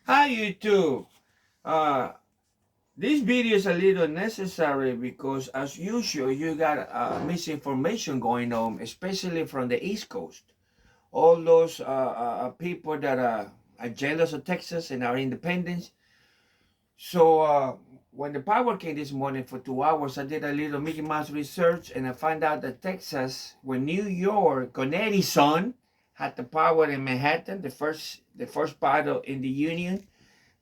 Hi YouTube. Uh, this video is a little necessary because as usual you got misinformation going on, especially from the East Coast. All those people that are jealous of Texas and our independence. So when the power came this morning for 2 hours, I did a little Mickey Mouse research and I found out that Texas, when New York, Connecticut had the power in Manhattan, the first part in the Union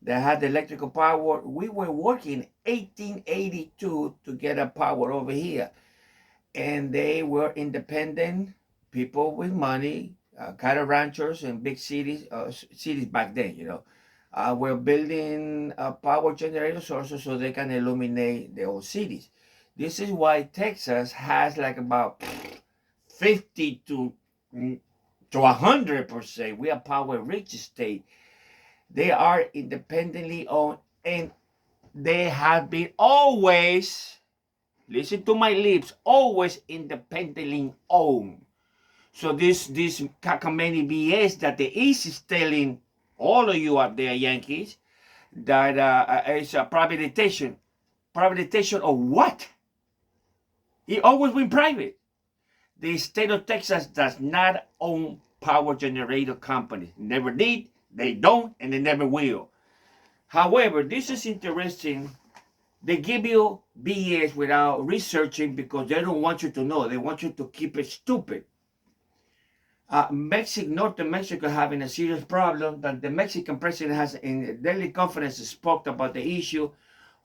that had the electrical power. We were working 1882 to get a power over here, and they were independent people with money, cattle ranchers in big cities back then. Were building power generator sources so they can illuminate the old cities. This is why Texas has like about 50 to 100%. We are power rich state. They are independently owned and they have been always, listen to my lips, always independently owned. So this cockamamie BS that the East is telling all of you up there, Yankees, that it's a privatization. Privatization of what? It always been private. The state of Texas does not own power generator companies. Never did, they don't, and they never will. However, this is interesting. They give you BS without researching because they don't want you to know. They want you to keep it stupid. Northern Mexico having a serious problem that the Mexican president has in a daily conference spoke about the issue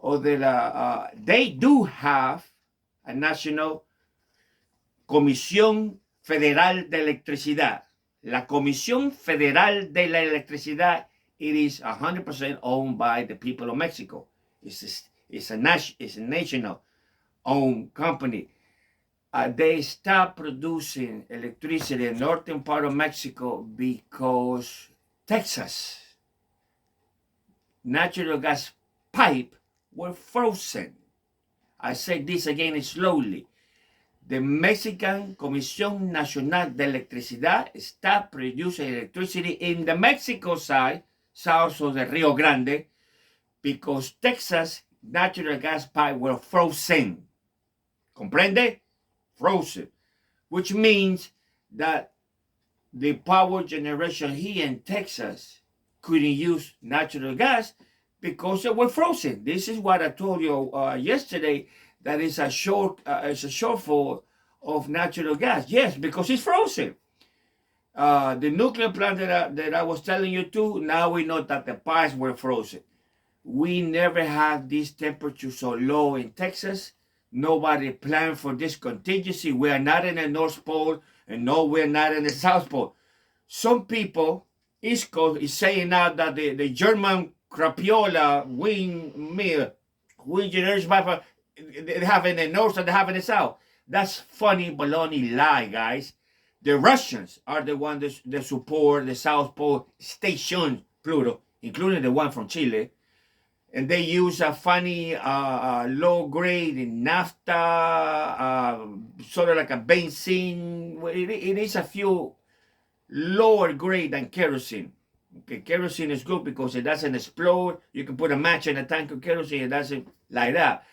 of that they do have a national Comisión Federal de Electricidad. La Comisión Federal de la Electricidad, it is 100% owned by the people of Mexico. It's a national owned company. They stopped producing electricity in the northern part of Mexico because Texas natural gas pipe were frozen. I say this again slowly. The Mexican Comisión Nacional de Electricidad stopped producing electricity in the Mexico side, south of the Rio Grande, because Texas natural gas pipe were frozen. Comprende? Frozen. Which means that the power generation here in Texas couldn't use natural gas because they were frozen. This is what I told you yesterday, that is it's a shortfall of natural gas. Yes, because it's frozen. The nuclear plant that I was telling you to, now we know that the pipes were frozen. We never had this temperature so low in Texas. Nobody planned for this contingency. We are not in the North Pole, and no, we're not in the South Pole. Some people, East Coast, is saying now that the German crapiola wind generation pipe, they have in the North and they have in the South. That's funny baloney lie, guys. The Russians are the ones that support the South Pole station, Pluto, including the one from Chile. And they use a funny low grade naphtha, sort of like a benzene. It is a few lower grade than kerosene. Okay, kerosene is good because it doesn't explode. You can put a match in a tank of kerosene, it doesn't light up.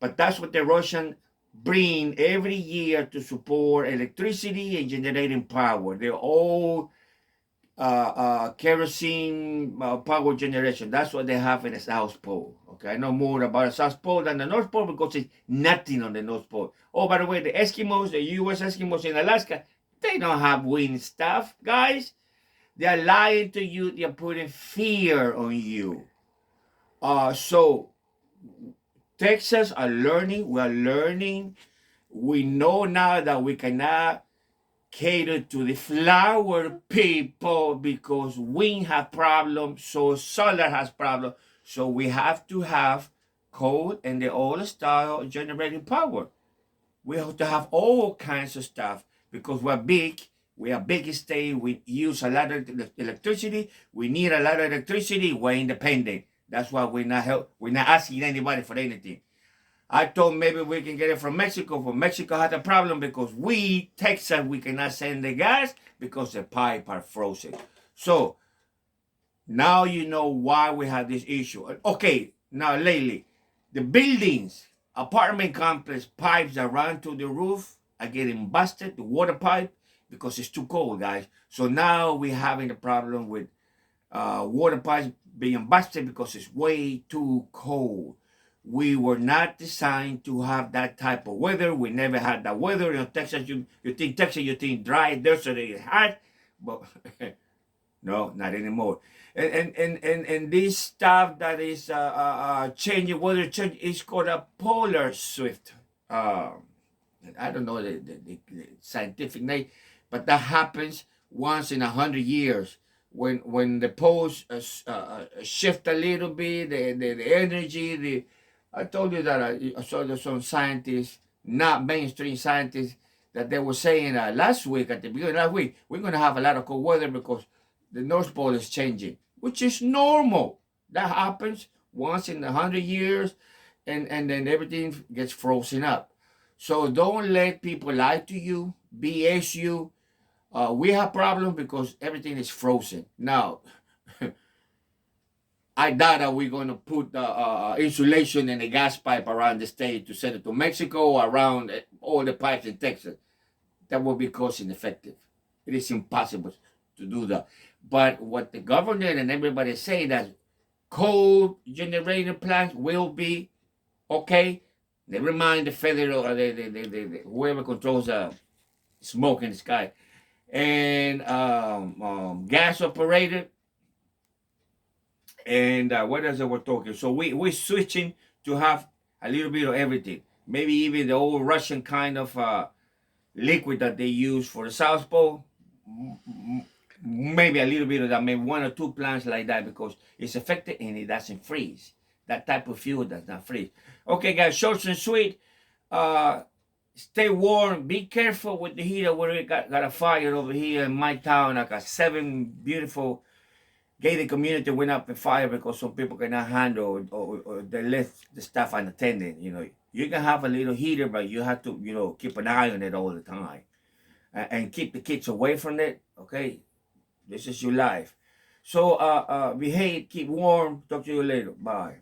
But that's what the Russians bring every year to support electricity and generating power. They're all kerosene power generation. That's what they have in the South Pole. Okay, I know more about the South Pole than the North Pole because it's nothing on the North Pole. Oh, by the way, the Eskimos, the U.S. Eskimos in Alaska, they don't have wind stuff, guys. They're lying to you. They're putting fear on you. So Texas are learning. We're learning. We know now that we cannot cater to the flower people because wind have problems, so solar has problems. So we have to have coal and the old style generating power. We have to have all kinds of stuff because we're big. We are big state. We use a lot of electricity. We need a lot of electricity. We're independent. That's why we're not asking anybody for anything. I thought maybe we can get it from Mexico, but Mexico had a problem because we, Texas, we cannot send the gas because the pipe are frozen. So Now you know why we have this issue. Okay, now lately, the buildings, apartment complex pipes that run to the roof are getting busted, the water pipe, because it's too cold, guys. So now we're having a problem with water pipes being busted because it's way too cold. We were not designed to have that type of weather. We never had that weather. In Texas, you think Texas, you think dry, dirt, so it's hot, but no, not anymore. And this stuff that is changing weather change is called a polar shift. I don't know the scientific name, but that happens once in 100 years when the poles shift a little bit, the energy. I told you that I saw there's some scientists, not mainstream scientists, that they were saying last week, at the beginning of last week, we're going to have a lot of cold weather because the North Pole is changing, which is normal. That happens once in 100 years, and then everything gets frozen up. So don't let people lie to you, BS you. We have problems because everything is frozen. Now, I doubt that we're going to put insulation in a gas pipe around the state to send it to Mexico or around all the pipes in Texas. That will be cost ineffective. It is impossible to do that. But what the government and everybody say that coal generating plants will be okay. Never mind the federal, whoever controls smoke in the sky, and gas operated, and what else we're talking. So we're switching to have a little bit of everything. Maybe even the old Russian kind of liquid that they use for the South Pole. Maybe a little bit of that, maybe one or two plants like that, because it's effective and it doesn't freeze. That type of fuel does not freeze. Okay, guys, short and sweet. Stay warm. Be careful with the heat. We got a fire over here in my town. Like a 7 beautiful gated community went up in fire because some people cannot handle, or they left the stuff unattended. You can have a little heater, but you have to, keep an eye on it all the time, and keep the kids away from it. Okay, this is your life. So behave, keep warm. Talk to you later. Bye.